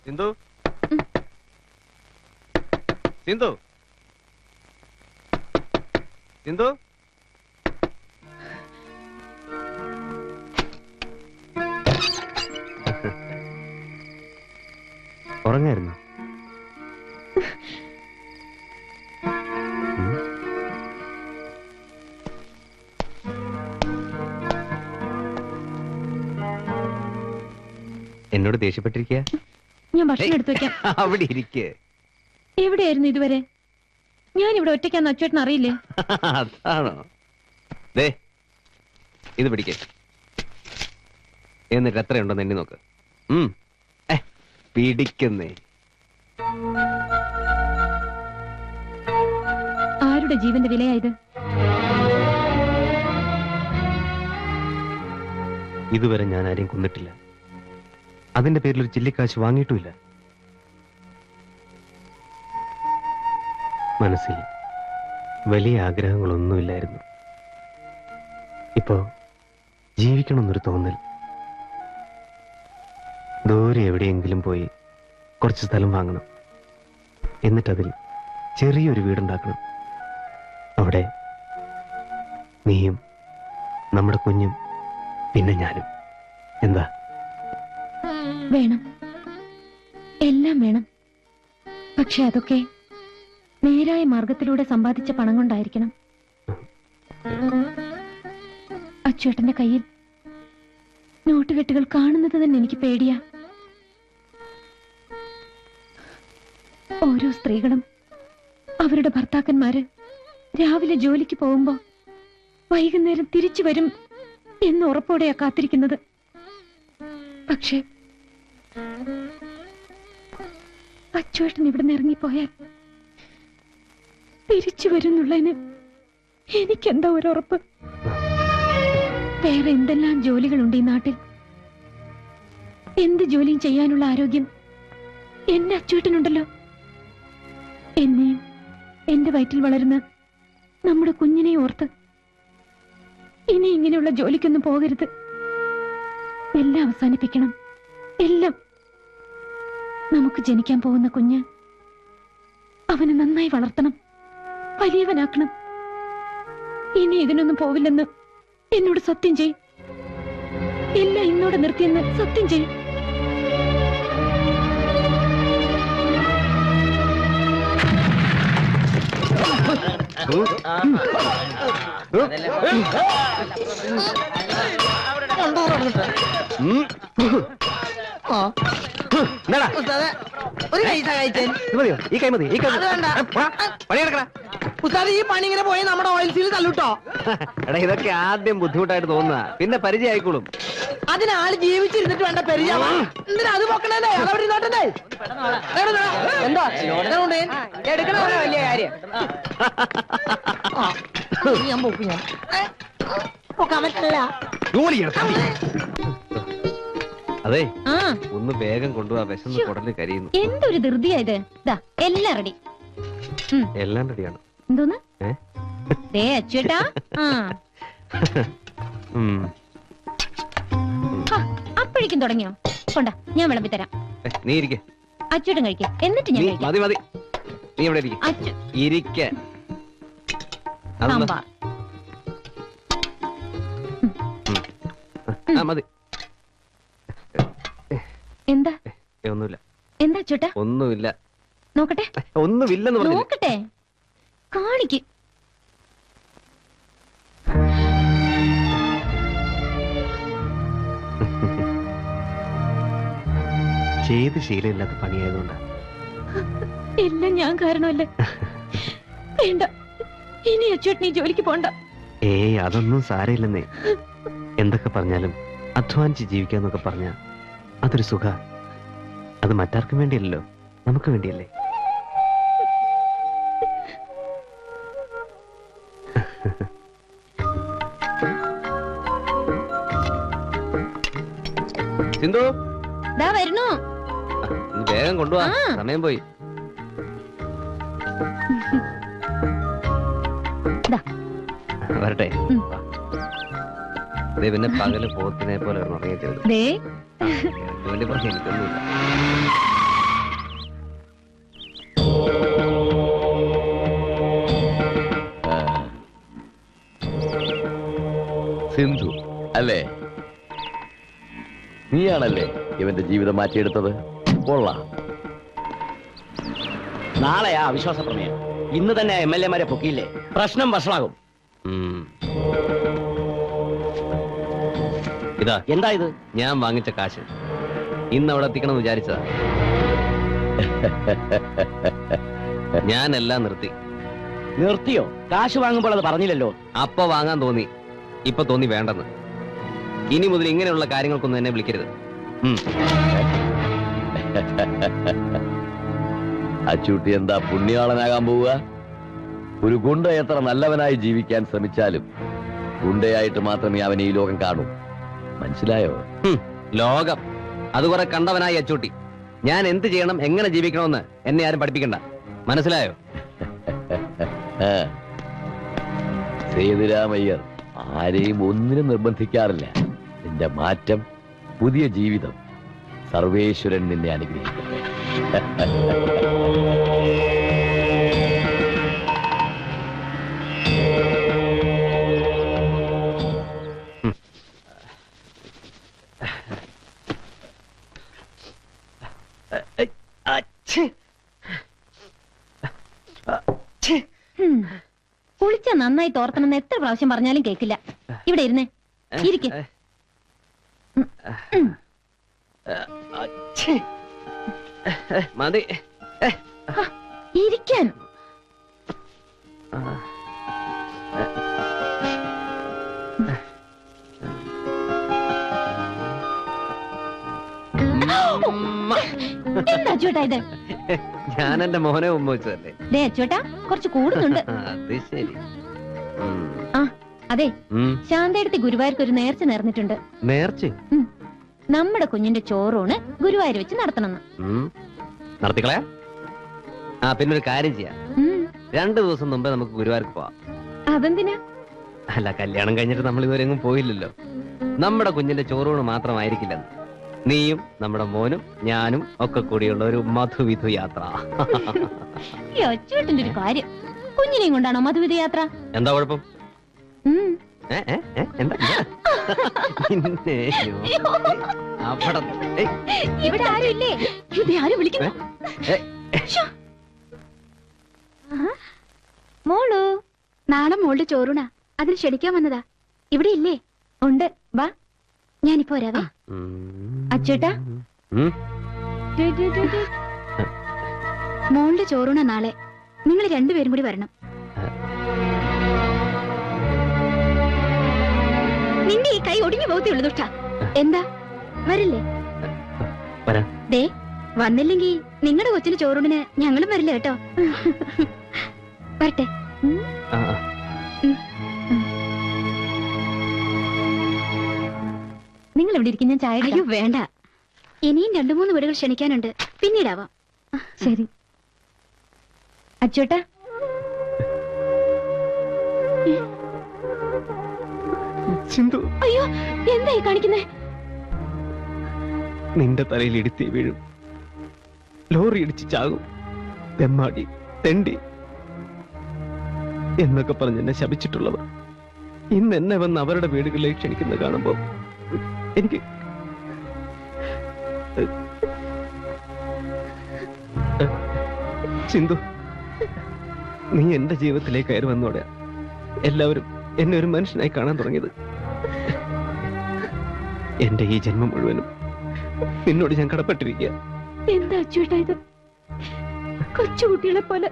സിന്ധു സിന്ധു സിന്ധു ഉറങ്ങായിരുന്നു. എന്നോട് ദേഷ്യപ്പെട്ടിരിക്കുക. ഞാൻ ഭക്ഷണം എടുത്തു വെക്കാം. അവിടെ ഇരിക്കേ. എവിടെയായിരുന്നു ഇതുവരെ? ഞാൻ ഇവിടെ ഒറ്റയ്ക്കാന്ന് അച്ചേട്ടൻ അറിയില്ലേ? അതാണോ? ദേ ഇത് പിടിക്കേ, എന്നിട്ട് എത്രയുണ്ടെന്ന് എണ്ണി നോക്ക്. പിടിക്കുന്നേ. ആരുടെ ജീവന്റെ വിലയായത്? ഇതുവരെ ഞാൻ ആരെയും കൊന്നിട്ടില്ല. അതിന്റെ പേരിൽ ഒരു ചില്ലിക്കാശ് വാങ്ങിയിട്ടുമില്ല. മനസ്സിൽ വലിയ ആഗ്രഹങ്ങളൊന്നുമില്ലായിരുന്നു. ഇപ്പോ ജീവിക്കണമെന്നൊരു തോന്നൽ. ദൂരെ എവിടെയെങ്കിലും പോയി കുറച്ച് സ്ഥലം വാങ്ങണം. എന്നിട്ടതിൽ ചെറിയൊരു വീടുണ്ടാക്കണം. അവിടെ നീയും നമ്മുടെ കുഞ്ഞും പിന്നെ ഞാനും. എന്താ? വേണം, എല്ലാം വേണം. പക്ഷെ അതൊക്കെ നേരായ മാർഗത്തിലൂടെ സമ്പാദിച്ച പണം കൊണ്ടായിരിക്കണം. അച്ചേട്ടന്റെ കയ്യിൽ നോട്ടുകെട്ടുകൾ കാണുന്നത് തന്നെ എനിക്ക് പേടിയാ. ഓരോ സ്ത്രീകളും അവരുടെ ഭർത്താക്കന്മാര് രാവിലെ ജോലിക്ക് പോകുമ്പോ വൈകുന്നേരം തിരിച്ചു വരും എന്ന് ഉറപ്പോടെയാ കാത്തിരിക്കുന്നത്. പക്ഷേ അച്ചേട്ടൻ ഇവിടുന്ന് ഇറങ്ങിപ്പോയാൽ തിരിച്ചു വരുന്നുള്ളതിന് എനിക്കെന്താ ഒരു ഉറപ്പ്? വേറെ എന്തെല്ലാം ജോലികളുണ്ട് ഈ നാട്ടിൽ. എന്ത് ജോലിയും ചെയ്യാനുള്ള ആരോഗ്യം എന്റെ അച്ചേട്ടനുണ്ടല്ലോ. എന്നെയും എന്റെ വയറ്റിൽ വളരുന്ന നമ്മുടെ കുഞ്ഞിനെ ഓർത്ത് ഇനി ഇങ്ങനെയുള്ള ജോലിക്കൊന്നും പോകരുത്. എല്ലാം അവസാനിപ്പിക്കണം, എല്ലാം. നമുക്ക് ജനിക്കാൻ പോകുന്ന കുഞ്ഞ് അവനെ നന്നായി വളർത്തണം, വലിയവനാക്കണം. ഇനി ഇതിനൊന്നും പോവില്ലെന്ന് എന്നോട് സത്യം ചെയ്. എല്ലാം ഇന്നോടെ നിർത്തിയെന്ന് സത്യം ചെയ്. ഈ കൈ മതി. ഈ പണി ഇങ്ങനെ പോയി നമ്മുടെ ഓയിൽ സീൽ തല്ലൂട്ടോ. എടാ, ഇതൊക്കെ ആദ്യം ബുദ്ധിമുട്ടായിട്ട് തോന്നുക, പിന്നെ പരിചയമായിക്കോളും. അതിനാള് ജീവിച്ചിരുന്നിട്ട് വേണ്ട പരിചയമാ. എന്തിനാ അത് പൊക്കണേ? അതവിടെ നോട്ടേ. എന്താ എടുക്കണ വലിയ കാര്യം. ഞാൻ പൊക്കും. ഞാൻ പൊക്കാൻ പറ്റില്ല. അതെ, ഒന്ന് വേഗം കൊണ്ടുപോവാ. വിശന്ന് കുടലിൽ കരിയുന്നു. എന്തൊരു ധൃതിയായത്. എല്ലാം റെഡി. എല്ലാം റെഡിയാണ്. എന്തോന്ന്? അച്ചേട്ടാ, അപ്പോഴേക്കും തുടങ്ങിയോ? കൊണ്ടാ, ഞാൻ വിളമ്പി തരാം. നീ ഇരിക്കെ. അച്ചേട്ടൻ കഴിക്കേ, എന്നിട്ട് ഞാൻ കഴിക്കാം. മതി മതി, നീ ഇവിടെ ഇരിക്കെ. മതി. എന്താ? ഒന്നുമില്ല. എന്താ ചേട്ടാ? ഒന്നുമില്ല. നോക്കട്ടെ. ഒന്നുമില്ലെന്ന് പറഞ്ഞു. നോക്കട്ടെ, കാണിക്ക്. ചെയ്ത് ശീലമില്ലാത്ത പണിയായതുകൊണ്ടാ. എല്ലാം ഞാൻ കാരണമല്ലേ? വേണ്ട, ഇനി അച്ചേട്ടൻ ഈ ജോലിക്ക് പോണ്ട. ഏയ്, അതൊന്നും സാരമില്ലെന്നേ. എന്തൊക്കെ പറഞ്ഞാലും അധ്വാനിച്ച് ജീവിക്കാന്നൊക്കെ പറഞ്ഞ അതൊരു സുഖ. അത് മറ്റാർക്കും വേണ്ടിയല്ലോ, നമുക്ക് വേണ്ടിയല്ലേ. സിന്ധു, വരുന്നു. വേഗം കൊണ്ടുപോവാ, സമയം പോയി. വരട്ടെ. പിന്നെ പകല് പോത്തിനെ പോലെ ഉറങ്ങിയത്. ദേ എനിക്കൊന്നുമില്ല. സിന്ധു അല്ലേ? നീയാണല്ലേ ഇവന്റെ ജീവിതം മാറ്റിയെടുത്തത്? കൊള്ളാം. നാളെയാ അവിശ്വാസ പ്രമേയം. ഇന്ന് തന്നെ MLA മാരെ പൊക്കിയില്ലേ, പ്രശ്നം വഷളാകും. ഇതാ എന്താ ഇത്? ഞാൻ വാങ്ങിച്ച കാശ് ഇന്ന് അവിടെ എത്തിക്കണമെന്ന് വിചാരിച്ചതാ. ഞാൻ എല്ലാം നിർത്തി. നിർത്തിയോ? കാശ് വാങ്ങുമ്പോൾ അത് പറഞ്ഞില്ലല്ലോ. അപ്പൊ വാങ്ങാൻ തോന്നി, ഇപ്പൊ തോന്നി വേണ്ടെന്ന്. ഇനി മുതൽ ഇങ്ങനെയുള്ള കാര്യങ്ങൾക്കൊന്നും എന്നെ വിളിക്കരുത്. അച്ചൂട്ടി എന്താ പുണ്യാളനാകാൻ പോവുക? ഒരു ഗുണ്ട എത്ര നല്ലവനായി ജീവിക്കാൻ ശ്രമിച്ചാലും ഗുണ്ടയായിട്ട് മാത്രമേ അവൻ ഈ ലോകം കാണൂ. മനസ്സിലായോ? ലോകം അത് കുറെ കണ്ടവനായി അച്ചൂട്ടി. ഞാൻ എന്ത് ചെയ്യണം, എങ്ങനെ ജീവിക്കണമെന്ന് എന്നെ ആരും പഠിപ്പിക്കണ്ട. മനസ്സിലായോ? സേതുരാമയ്യർ ആരെയും ഒന്നിനും നിർബന്ധിക്കാറില്ല. നിന്റെ മാറ്റം, പുതിയ ജീവിതം, സർവേശ്വരൻ നിന്നെ അനുഗ്രഹിക്കട്ടെ. കുളിച്ച നന്നായി തോർത്തണമെന്ന് എത്ര പ്രാവശ്യം പറഞ്ഞാലും കേക്കില്ല. ഇവിടെ ഇരുന്നേ, ഇരിക്കെ. മതി ഇരിക്കാൻ. എന്താ അച്ചോട്ടാ ഇത്? ഞാൻ എന്റെ മോനെ മുമ്പ് വെച്ചതല്ലേ. ദേ അച്ചോട്ടാ, കുറച്ച് കൂടുന്നുണ്ട്. അത് ശരി. ആ അതെ, ശാന്തയെടുത്ത് ഗുരുവായൂർക്ക് ഒരു നേർച്ച നേർന്നിട്ടുണ്ട്. നേർച്ച നമ്മുടെ കുഞ്ഞിന്റെ ചോറൂണ് ഗുരുവായൂർ വെച്ച് നടത്തണമെന്ന്. നടത്തിക്കളയാ. ആ പിന്നെ ഒരു കാര്യം ചെയ്യാം, 2 ദിവസം മുമ്പേ നമുക്ക് ഗുരുവായൂർക്ക് പോവാം. അതെന്തിനാ? അല്ല, കല്യാണം കഴിഞ്ഞിട്ട് നമ്മൾ ഇതുവരെ എങ്ങും പോയില്ലല്ലോ. നമ്മുടെ കുഞ്ഞിന്റെ ചോറൂണ് മാത്രമായിരിക്കില്ലെന്ന്. നീയും നമ്മുടെ മോനും ഞാനും ഒക്കെ കൂടിയുള്ള ഒരു മധുവിധു യാത്ര. ഈ അച്ചോട്ടിന്റെ ഒരു കാര്യം, കുഞ്ഞിനെയും കൊണ്ടാണോ മധുവിധു യാത്ര? എന്താ കുഴപ്പം? എന്താ ഇവിടെ ആരും ഇല്ലേ? ഇത് ആരും വിളിക്കുന്നു. മോളു, നാളെ മോളുടെ ചോറൂണ, അതിന് ക്ഷണിക്കാൻ വന്നതാ. ഇവിടെ ഇല്ലേ? ഉണ്ട്, വാ. ഞാനിപ്പോ വരാവേ. അച്ചോട്ടാ, മോളുടെ ചോറൂണ നാളെ. നിങ്ങൾ രണ്ടുപേരും കൂടി വരണം. നിന്റെ ഈ കൈ ഒടിഞ്ഞു പോകത്തേ ദുഷ്ട. എന്താ വരില്ലേ? ദേ, വന്നില്ലെങ്കി നിങ്ങളുടെ കൊച്ചിന് ചോറൂണിന് ഞങ്ങളും വരില്ല കേട്ടോ. വരട്ടെ. നിങ്ങൾ ഇവിടെ ഇരിക്കും, ഞാൻ ചായ. അയ്യോ വേണ്ട, ഇനിയും 2-3 വീടുകൾ ക്ഷണിക്കാനുണ്ട്, പിന്നീടാവാം. ശരി അച്ചോട്ടാ. സിന്ധു, അയ്യോ എന്തായി കാണിക്കുന്നേ? നിന്റെ തലയിൽ ഇടുത്തി വീഴും, ലോറി ഇടിച്ച് ചാകും, തെമ്മാടി, തെണ്ടി എന്നൊക്കെ പറഞ്ഞ് എന്നെ ശപിച്ചിട്ടുള്ളവർ ഇന്ന് എന്നെ വന്ന് അവരുടെ വീടുകളിലേക്ക് ക്ഷണിക്കുന്നത് കാണുമ്പോ എനിക്ക് സിന്ധു, നീ എന്റെ ജീവിതത്തിലേക്ക് കയറി വന്നോടെ എല്ലാവരും എന്നെ ഒരു മനുഷ്യനായി കാണാൻ തുടങ്ങിയത്. എന്റെ ഈ ജന്മം മുഴുവനും നിന്നോട് ഞാൻ കടപ്പെട്ടിരിക്കുക. എന്താ അച്ചോട്ടാ ഇത്? കൊച്ചുകുട്ടികളെ പോലെ.